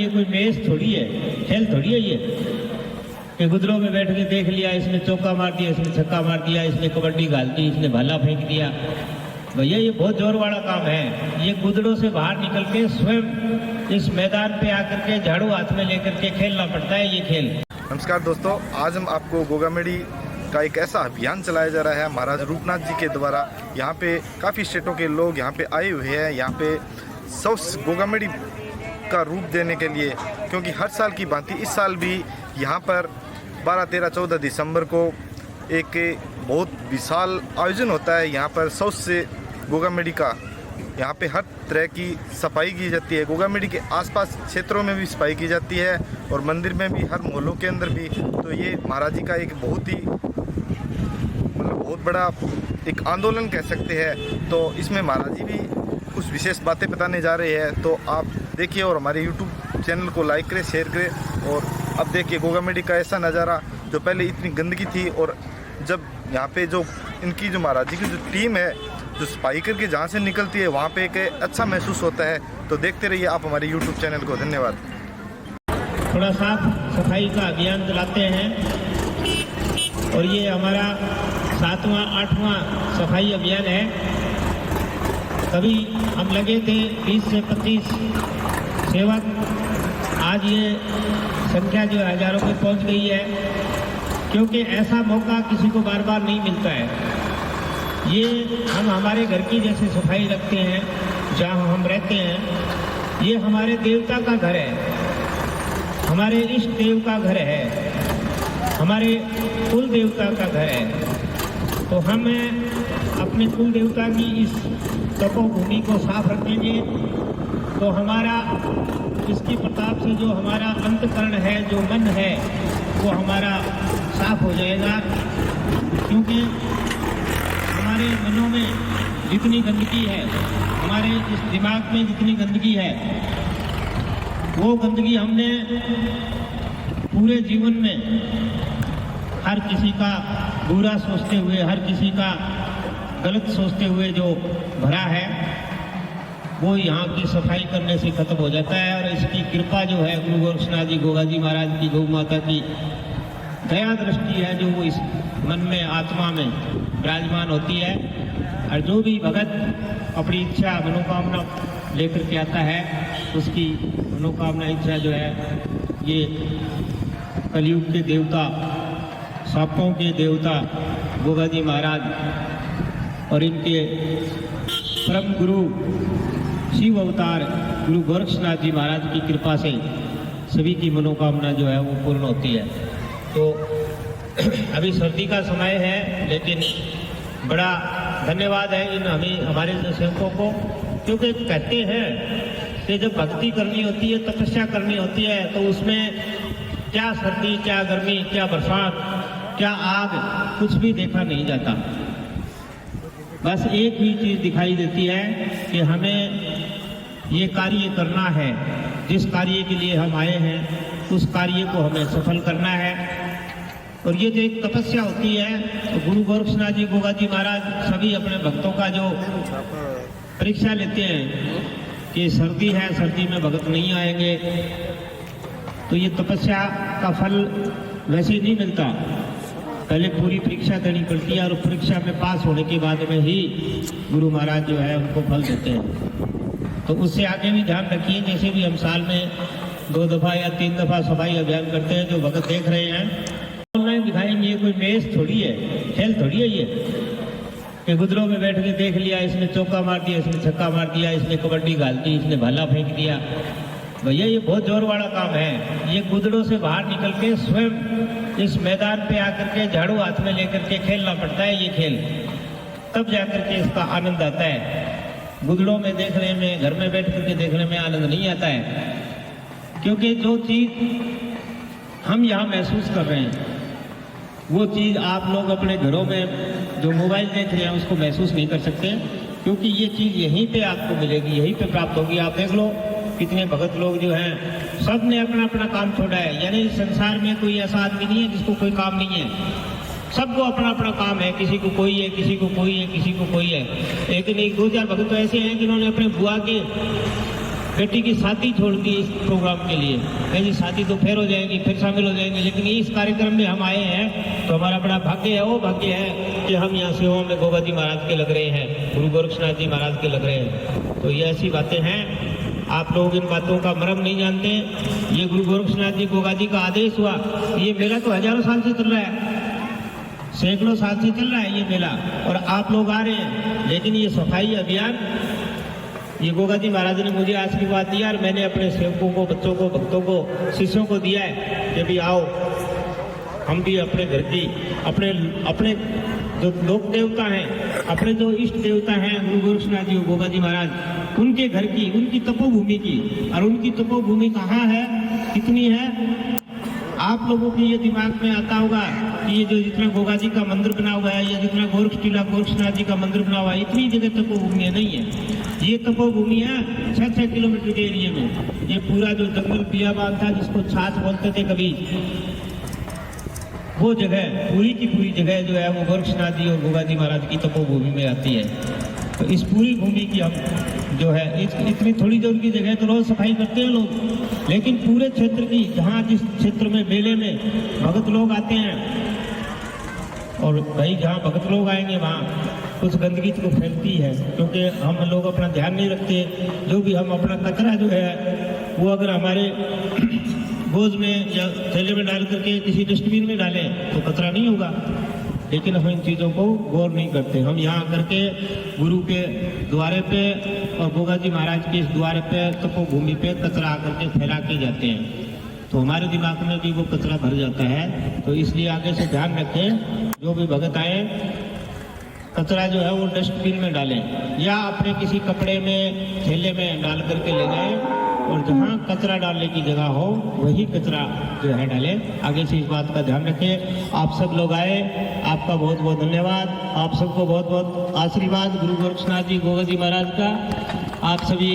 कोई मैच थोड़ी है, खेल थोड़ी है ये कि गुदरों में बैठ के देख लिया, इसने चौका मार दिया, इसने छक्का मार दिया, इसने कबड्डी घाल दी, इसने भाला फेंक दिया। भैया ये बहुत जोर वाला काम है। ये गुदड़ों से बाहर निकल के स्वयं इस मैदान पे आकर के झाड़ू हाथ में लेकर के खेलना पड़ता है ये खेल। नमस्कार दोस्तों, आज हम आपको गोगामेडी का एक ऐसा अभियान चलाया जा रहा है महाराज रूपनाथ जी के द्वारा। यहाँ पे काफ़ी स्टेटों के लोग यहाँ पे आए हुए हैं, यहाँ पे सब गोगामेडी का रूप देने के लिए, क्योंकि हर साल की भांति इस साल भी यहाँ पर 12, 13, 14 दिसंबर को एक बहुत विशाल आयोजन होता है। यहाँ पर सौ से गोगामेडी का यहाँ पे हर तरह की सफाई की जाती है। गोगामेडी के आसपास क्षेत्रों में भी सफाई की जाती है और मंदिर में भी, हर मोहल्लों के अंदर भी। तो ये महाराज जी का एक बहुत ही बहुत बड़ा एक आंदोलन कह सकते हैं। तो इसमें महाराज जी भी कुछ विशेष बातें बताने जा रहे हैं। तो आप देखिए और हमारे YouTube चैनल को लाइक करें, शेयर करें। और अब देखिए गोगामेडी का ऐसा नज़ारा, जो पहले इतनी गंदगी थी और जब यहाँ पे जो इनकी जो महाराज जी की जो टीम है जो सफाई करके जहाँ से निकलती है, वहाँ पे एक अच्छा महसूस होता है। तो देखते रहिए आप हमारे YouTube चैनल को। धन्यवाद। थोड़ा साफ सफाई का अभियान चलाते हैं और ये हमारा 7वां 8वां सफाई अभियान है। कभी हम लगे थे 20 से 25 सेवक, आज ये संख्या जो हज़ारों में पहुंच गई है, क्योंकि ऐसा मौका किसी को बार बार नहीं मिलता है। ये हम हमारे घर की जैसे सफाई रखते हैं, जहाँ हम रहते हैं, ये हमारे देवता का घर है, हमारे इष्ट देव का घर है, हमारे कुल देवता का घर है। तो हम अपने कुल देवता की इस तपोभूमि को साफ रखेंगे तो हमारा इसकी प्रताप से जो हमारा अंतकरण है, जो मन है, वो हमारा साफ हो जाएगा। क्योंकि हमारे मनों में जितनी गंदगी है, हमारे इस दिमाग में जितनी गंदगी है, वो गंदगी हमने पूरे जीवन में हर किसी का बुरा सोचते हुए, हर किसी का गलत सोचते हुए जो भरा है, वो यहाँ की सफाई करने से खत्म हो जाता है। और इसकी कृपा जो है गुरु गोरक्षनाथ जी, गोगा जी महाराज की, गौ माता की दया दृष्टि है, जो वो इस मन में, आत्मा में विराजमान होती है। और जो भी भगत अपनी इच्छा मनोकामना लेकर के आता है, उसकी मनोकामना इच्छा जो है, ये कलयुग के देवता, सांपों के देवता गोगा जी महाराज और इनके परम गुरु शिव अवतार गुरु गोरक्षनाथ जी महाराज की कृपा से सभी की मनोकामना जो है वो पूर्ण होती है। तो अभी सर्दी का समय है, लेकिन बड़ा धन्यवाद है इन हमारे सेवकों को, क्योंकि कहते हैं कि जब भक्ति करनी होती है, तपस्या करनी होती है, तो उसमें क्या सर्दी, क्या गर्मी, क्या बरसात, क्या आग, कुछ भी देखा नहीं जाता। बस एक ही चीज़ दिखाई देती है कि हमें ये कार्य करना है, जिस कार्य के लिए हम आए हैं उस कार्य को हमें सफल करना है। और ये जो एक तपस्या होती है, तो गुरु गोरक्षनाथ जी, गोगा जी महाराज सभी अपने भक्तों का जो परीक्षा लेते हैं कि सर्दी है, सर्दी में भगत नहीं आएंगे, तो ये तपस्या का फल वैसे नहीं मिलता। पहले पूरी परीक्षा देनी पड़ती है और परीक्षा में पास होने के बाद में ही गुरु महाराज जो है उनको फल देते हैं। तो उससे आगे भी ध्यान रखिए, जैसे भी हम साल में 2 दफ़ा या 3 दफ़ा सफाई अभियान करते हैं, जो भगत देख रहे हैं ऑनलाइन दिखाएंगे। ये कोई मैच थोड़ी है, खेल थोड़ी है ये कि गुदरों में बैठ के देख लिया, इसने चौका मार दिया, इसने छक्का मार दिया, इसने कबड्डी घाल दी, इसने भाला फेंक दिया। भैया ये बहुत जोर वाला काम है। ये गुदड़ों से बाहर निकल के स्वयं इस मैदान पे आकर के झाड़ू हाथ में लेकर के खेलना पड़ता है ये खेल, तब जाकर के इसका आनंद आता है। गुदड़ों में देखने में, घर में बैठ करके देखने में आनंद नहीं आता है, क्योंकि जो चीज़ हम यहाँ महसूस कर रहे हैं, वो चीज़ आप लोग अपने घरों में जो मोबाइल देख रहे हैं उसको महसूस नहीं कर सकते, क्योंकि ये चीज़ यहीं पे आपको मिलेगी, यहीं पे प्राप्त होगी। आप देख लो कितने भगत लोग जो हैं, सब ने अपना अपना काम छोड़ा है। यानी इस संसार में कोई ऐसा आदमी नहीं है जिसको कोई काम नहीं है, सबको अपना अपना काम है। किसी को कोई है, किसी को कोई है, किसी को कोई है। लेकिन 1-2 भगत तो ऐसे हैं जिन्होंने अपने बुआ के बेटी की शादी छोड़ दी इस प्रोग्राम के लिए। कहीं शादी तो फिर हो जाएगी, फिर शामिल हो जाएंगे, लेकिन इस कार्यक्रम में हम आए हैं तो हमारा बड़ा भाग्य है। वो भाग्य है कि हम यहाँ सेवा में गोगा जी महाराज के लग रहे हैं, गुरु गोरक्षनाथ जी महाराज के लग रहे हैं। तो ये ऐसी बातें हैं, आप लोग इन बातों का मर्म नहीं जानते। ये गुरु गोरक्षनाथ जी गोगा जी का आदेश हुआ। ये मेला तो हजारों साल से चल रहा है, सैकड़ों साल से चल रहा है ये मेला, और आप लोग आ रहे हैं। लेकिन ये सफाई अभियान ये गोगा जी महाराज ने मुझे आशीर्वाद दिया और मैंने अपने सेवकों को, बच्चों को, भक्तों को, शिष्यों को दिया है कि भी आओ हम भी अपने घर की, अपने जो लोक देवता हैं, अपने जो इष्ट देवता हैं गुरु गोरक्षनाथ जी गोगा जी महाराज, उनके घर की, उनकी तपोभूमि की, और उनकी तपोभूमि कहाँ है, कितनी है, आप लोगों के ये दिमाग में आता होगा कि ये जो जितना गोगा जी का मंदिर बना हुआ है या जितना गोरखटीला गोरक्षनाथ जी का मंदिर बना हुआ है, इतनी जगह तपोभूमि नहीं है। ये तपोभूमि है 6-6 किलोमीटर के एरिए में। ये पूरा जो जंगल बियाबान था जिसको छाछ बोलते थे कभी, वो जगह पूरी की पूरी जगह जो है वो गोरक्षनाथ जी और गोगा जी महाराज की तपोभूमि में आती है। तो इस पूरी भूमि की हम जो है इतनी थोड़ी दूर की जगह तो रोज सफाई करते हैं लोग, लेकिन पूरे क्षेत्र की, जहाँ जिस क्षेत्र में मेले में भगत लोग आते हैं, और भाई जहाँ भगत लोग आएंगे वहाँ कुछ गंदगी तो फैलती है, क्योंकि हम लोग अपना ध्यान नहीं रखते। जो भी हम अपना कचरा जो है वो अगर हमारे बोझ में या थैले में डाल करके किसी डस्टबिन में डालें तो कचरा नहीं होगा, लेकिन हम इन चीज़ों को गौर नहीं करते। हम यहाँ करके गुरु के द्वारे पे और गोगा जी महाराज के इस द्वारे पे तपोभूमि पे कचरा आकर के फैला के जाते हैं, तो हमारे दिमाग में भी वो कचरा भर जाता है। तो इसलिए आगे से ध्यान रखें, जो भी भगत आए कचरा जो है वो डस्टबिन में डालें या अपने किसी कपड़े में, थैले में डाल करके ले जाएं, और जहाँ कचरा डालने की जगह हो वही कचरा जो है डालें। आगे से इस बात का ध्यान रखें। आप सब लोग आए, आपका बहुत बहुत धन्यवाद। आप सबको बहुत बहुत आशीर्वाद गुरु गोरक्षनाथ जी गोगा जी महाराज का। आप सभी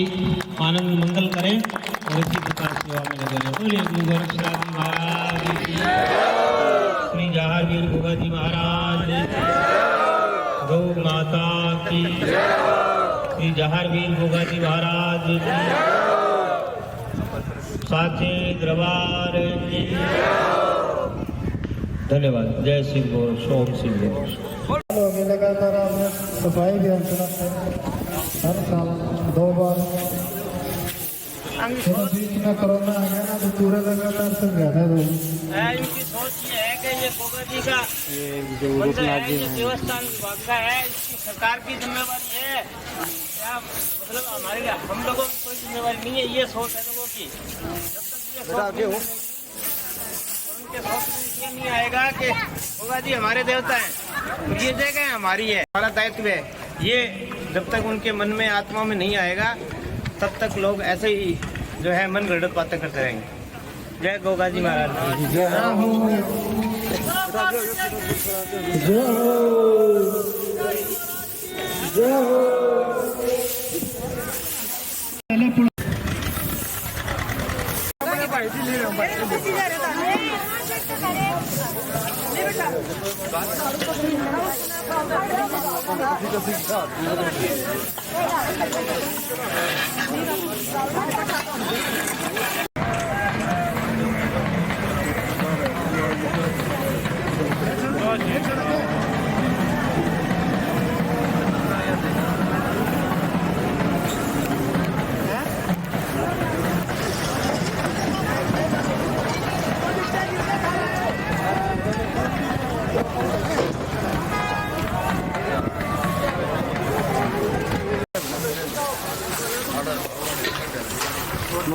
आनंद मंगल करें और इसी प्रकार सेवा में लगे रहें। बोलिए गुरु गोरक्षनाथ जी महाराज की, श्री जहारवीर गोगा जी महाराज की, गौ माता की, श्री जहारवीर गोगा जी महाराज की, साचे दरबार की। धन्यवाद। जय श्री गौर, सोम श्री गौर। लगातार आपने सफाई अभियान चलाते हैं हर साल 2 बार। बीच में कोरोना आ गया ना तो पूरे लगातार सब गया था। इनकी सोच ये है कि ये गोगा जी का ये देवस्थान विभाग का है, इसकी सरकार की जिम्मेवारी है, क्या मतलब हमारे हम लोगों की कोई जिम्मेवारी नहीं है। ये सोच है लोगों की, जब तक ये सोच उनके सोच में ये नहीं आएगा कि गोगा जी हमारे देवता हैं तो ये जगह हमारी है, हमारा दायित्व है, ये जब तक उनके मन में, आत्मा में नहीं आएगा तब तक लोग ऐसे ही जो है मन गढ़ बातें करते रहेंगे। जय गोगा जी महाराज की जय हो, जय हो, जय हो।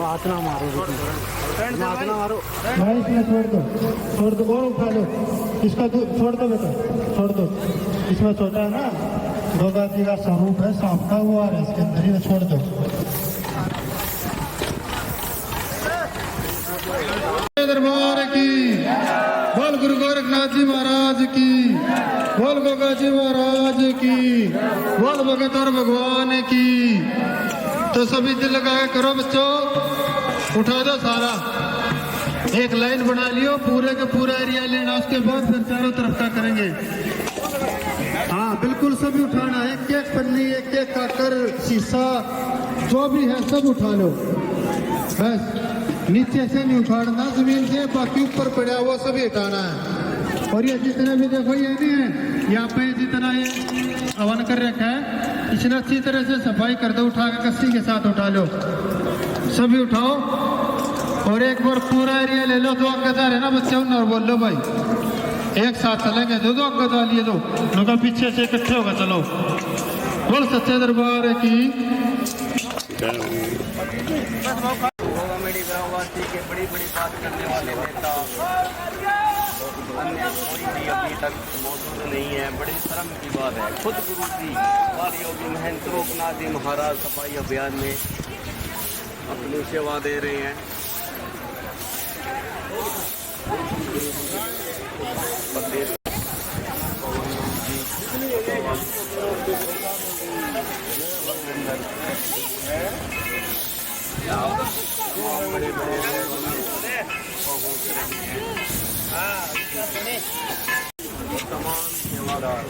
हाथ ना मारो, हाथ ना मारो भाई, इसमें छोड़ दो और उठा लो इसका, छोड़ दो बेटा, छोड़ दो। इसमें छोटा है ना, गोगा जी का स्वरूप है, सांप का हुआ है इसके अंदर ही, छोड़ दो। दरबार की बोल, गुरु गोरखनाथ जी महाराज की बोल, गोगा जी महाराज की बोल, भगत और भगवान की। तो सभी दिल लगा करो बच्चों, उठा दो सारा, एक लाइन बना लियो, पूरे के पूरा एरिया लेना, उसके बाद फिर चारों तरफ का करेंगे। हाँ बिल्कुल सभी उठाना है, एक एक पन्नी, एक एक काकर, शीशा, जो भी है सब उठा लो, बस नीचे से नहीं उठाना, जमीन से बाकी ऊपर पड़ा हुआ सभी हटाना है। और ये जितने भी देखो ये नहीं है, यहाँ पे जितना ये हवन कर रखा है इसने अच्छी तरह से सफाई कर दो, उठा के कस्सी के साथ उठा लो, सभी उठाओ। और एक बार पूरा एरिया ले लो, 2 अंगदार है ना बच्चे उन्हें बोल लो भाई एक साथ चलेंगे, 2 अंगदार लिए 2 लोग पीछे से इकट्ठे होगा, चलो बोल सच्चे दरबार की। गोगामेडी ग्रामवासी के बड़ी बड़ी बात करने वाले नेता अन्य कोई भी अभी तक मौजूद नहीं है। बड़ी शर्म की बात है, खुद गुरु जी वाली योगी महंत लोकनाथ जी महाराज सफाई अभियान में अपनी सेवा दे रहे हैं। प्रदेश तमाम सेवादार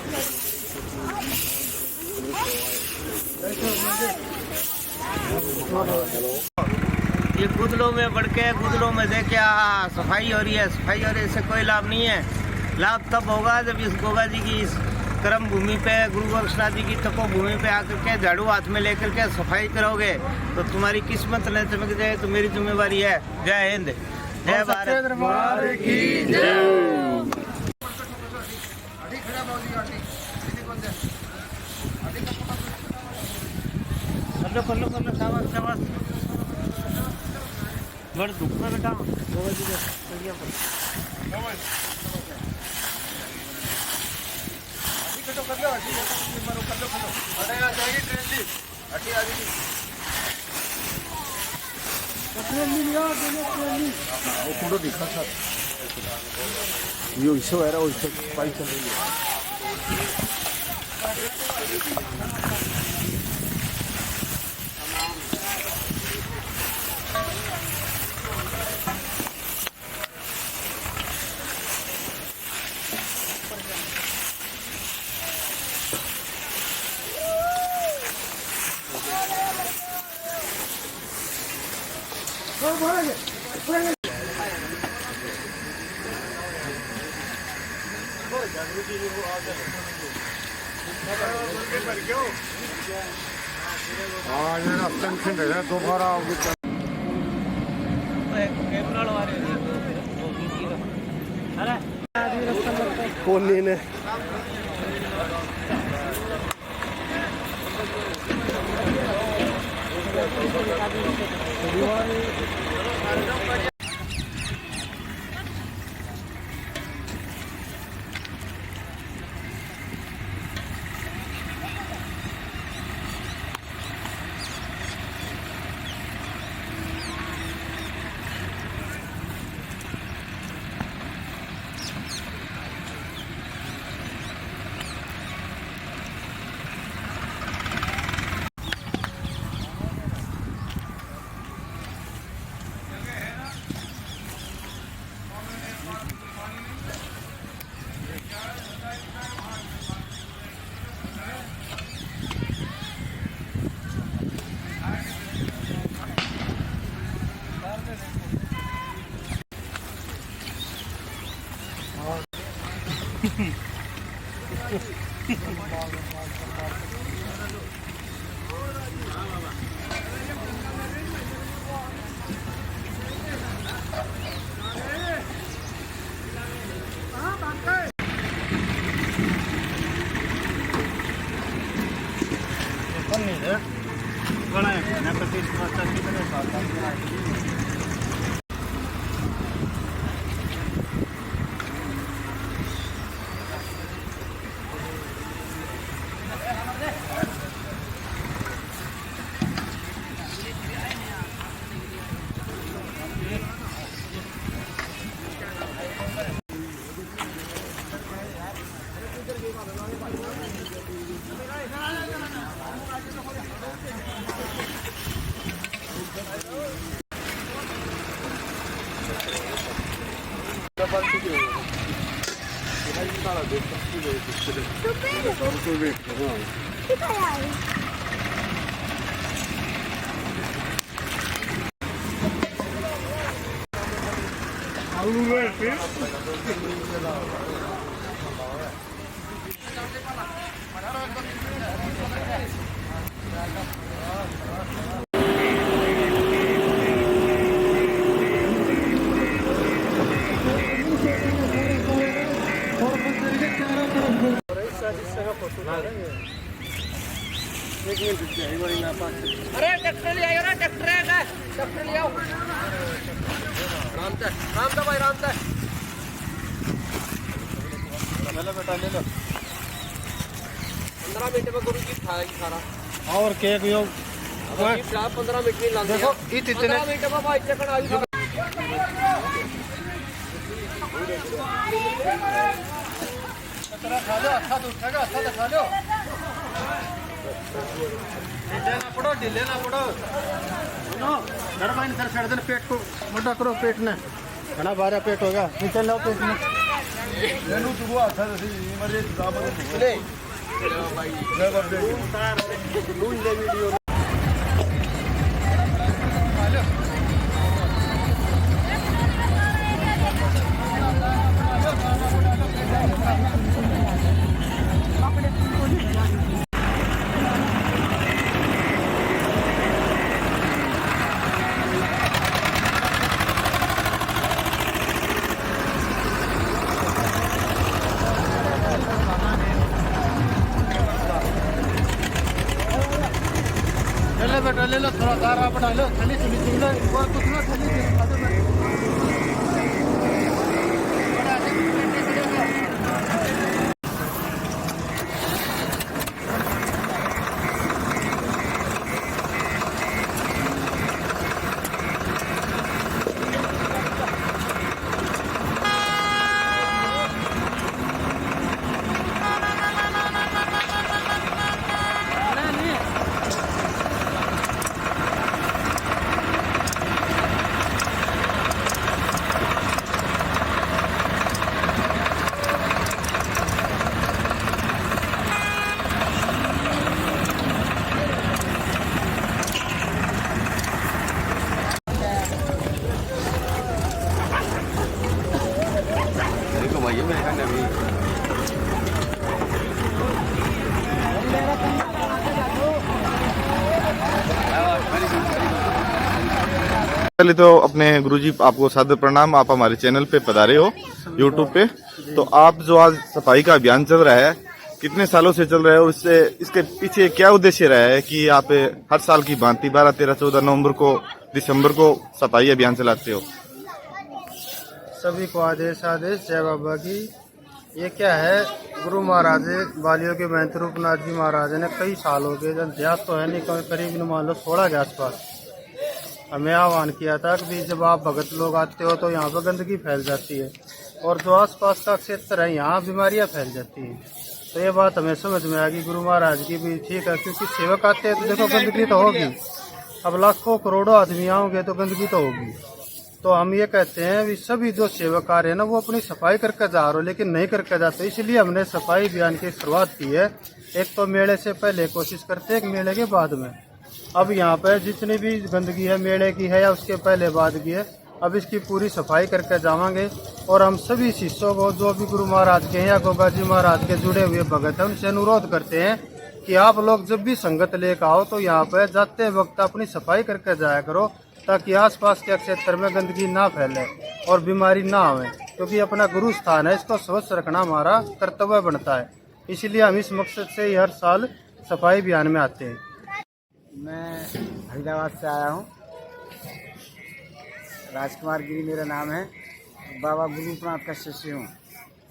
ये गुदलों में बढ़ के गुदलों में देखे सफाई हो रही है, सफाई हो रही है, इससे कोई लाभ नहीं है। लाभ तब होगा जब इस गोगा जी की इस कर्म भूमि पे, गुरु गोरक्षनाथ जी की तपो भूमि पे आकर के झाड़ू हाथ में लेकर के सफाई करोगे तो तुम्हारी किस्मत न चमक जाए, तो मेरी जिम्मेवारी है। जय हिंद, जय भारत की जय। कर लो शाबाश शाबाश, बड़ दुख में बेटा गोगा जी बढ़िया फोटो दिखा सर, यो इसो है उससे पाई चल रही है। हाँ ये रास्ते में दोबारा कोनी ने अरे ट्रैक्टर ले आओ ना, ट्रैक्टर है ना, ट्रैक्टर ले आओ। राम था भाई, राम था। ले लो बेटा, ले लो। 15 मिनट में गुरु जी खारा और केक यो 15 मिनट में ला देखो इतने 15 मिनट में भाई चकन आ गई। खा लो, अच्छा तो उठेगा, अच्छा तो खा लो। ढीले ना पड़ो, ढीले ना पड़ो। सुनो, धरमाइन सर छड़ देना, पेट को मोटा करो, पेट ने घना भारा पेट होगा, नीचे लाओ पेट में। मेनू तो हुआ था जैसे मरे दामन ले भाई जब लून ले वीडियो बेटा, ले लो थोड़ा दारा बना लो, थली थली चिंगला और कुछ ना थली आधे में बड़ा आधे पेटे चलेगा। पहले तो अपने गुरुजी आपको सादर प्रणाम। आप हमारे चैनल पे पधारे हो यूट्यूब पे। तो आप जो आज सफाई का अभियान चल रहा है, कितने सालों से चल रहा है और इससे इसके पीछे क्या उद्देश्य रहा है कि आप हर साल की भांति 12, 13, 14 नवंबर को, दिसंबर को सफाई अभियान चलाते हो? सभी को आदेश आदेश जय बाबा की। ये क्या है, गुरु महाराज बालियों के महंत रूपनाथ जी महाराज ने कई साल हो गए, जब ध्यान तो है नहीं, करीब मान लो 16 के आसपास हमें आह्वान किया था कि जब आप भगत लोग आते हो तो यहाँ पर गंदगी फैल जाती है और जो आसपास का क्षेत्र है यहाँ बीमारियाँ फैल जाती हैं। तो ये बात हमें समझ में आ गई गुरु महाराज की भी, ठीक है, क्योंकि सेवक आते हैं तो देखो गंदगी तो होगी। अब लाखों करोड़ों आदमी आओगे तो गंदगी तो होगी। तो हम ये कहते हैं भी सभी जो सेवक आ रहे हैं ना, वो अपनी सफाई करके जा रहे हो, लेकिन नहीं करके जाते, इसलिए हमने सफाई अभियान की शुरुआत की है। एक तो मेले से पहले कोशिश करते हैं, एक मेले के बाद में। अब यहाँ पे जितनी भी गंदगी है मेले की है या उसके पहले बाद की है, अब इसकी पूरी सफाई करके जावांगे। और हम सभी शिष्यों को जो भी गुरु महाराज के या गोगा जी महाराज के जुड़े हुए भगत हैं, उनसे अनुरोध करते हैं कि आप लोग जब भी संगत लेकर आओ तो यहाँ पे जाते वक्त अपनी सफाई करके जाया करो, ताकि आसपास के क्षेत्र में गंदगी ना फैले और बीमारी ना आवे, क्योंकि अपना गुरु स्थान है, इसको स्वच्छ रखना हमारा कर्तव्य बनता है। इसलिए हम इस मकसद से ही हर साल सफाई अभियान में आते हैं। मैं हैदराबाद से आया हूँ, राजकुमार गिरी मेरा नाम है, बाबा गुरुनाथ का शिष्य हूँ,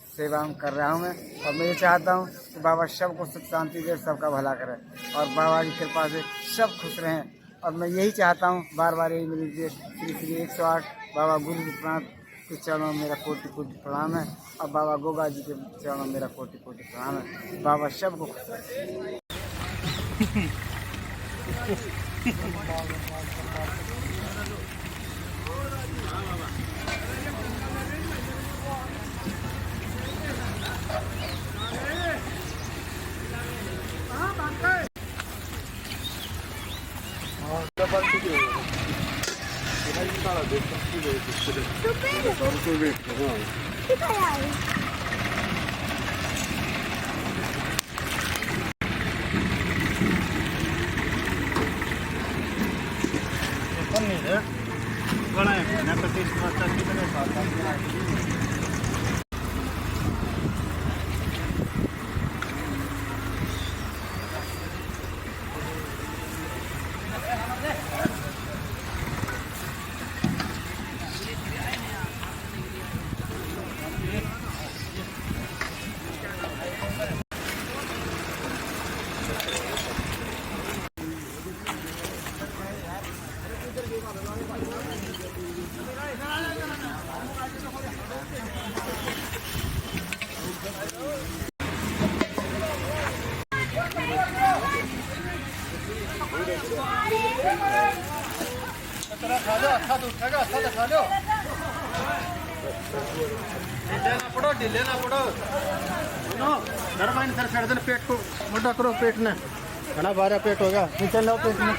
सेवा कर रहा हूँ मैं। और मैं ये चाहता हूँ कि बाबा सबको सुख शांति दे, सबका भला करे और बाबा की कृपा से सब खुश रहें। और मैं यही चाहता हूँ, बार बार यही मेरी श्री श्री 108 बाबा गुरुनाथ के चरणों में मेरा कोटि कोटि प्रणाम है और बाबा गोगा जी के चरणों में मेरा कोटि कोटि प्रणाम है। बाबा सबको खुश रहे। हाँ, पेट को मोटा करो, पेट ने घना भारा पेट होगा, नीचे लो पेट में।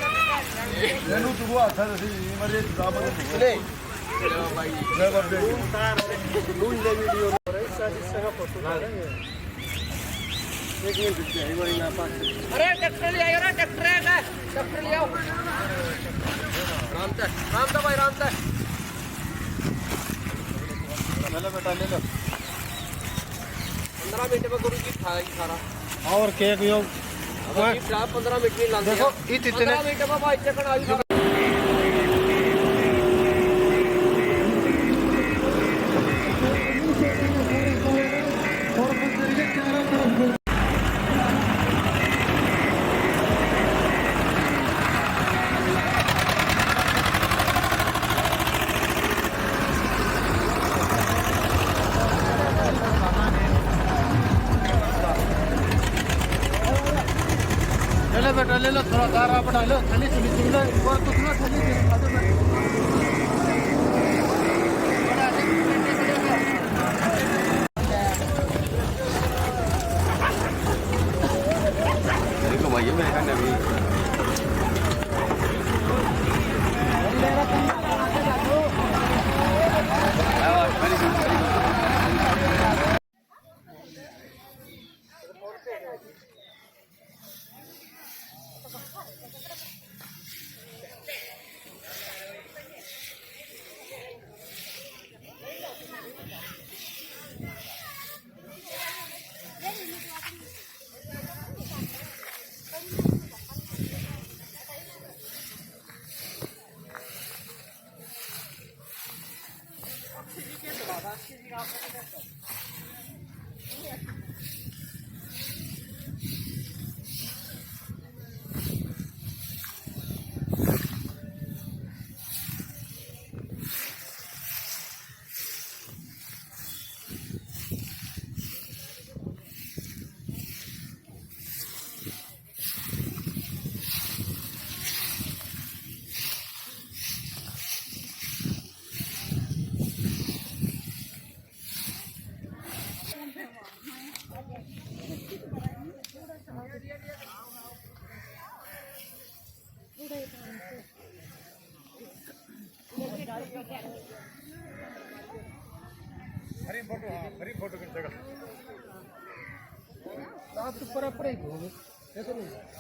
अरे ट्रैक्टर ले आओ ना, ट्रैक्टर है, ट्रैक्टर ले आओ। राम था भाई, राम था। ले लो बेटा, ले लो। 15 मिनट में गुरु जी खाएगी सारा। और केक यो 15 मिनट में लांदे। देखो इतने 15 मिनट में भाई चकन आई। ले बेटा, ले लो, थोड़ा दारा बढ़ा लो, थाली से नीचे लो, और कुछ ना थाली से आगे बढ़ो। देखो भाई, मैं खाने भी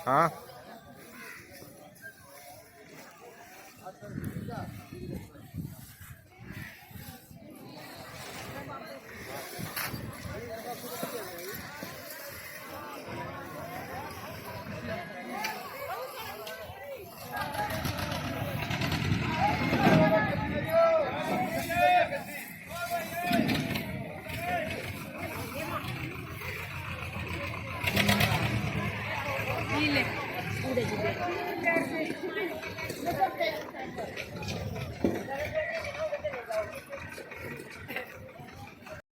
हाँ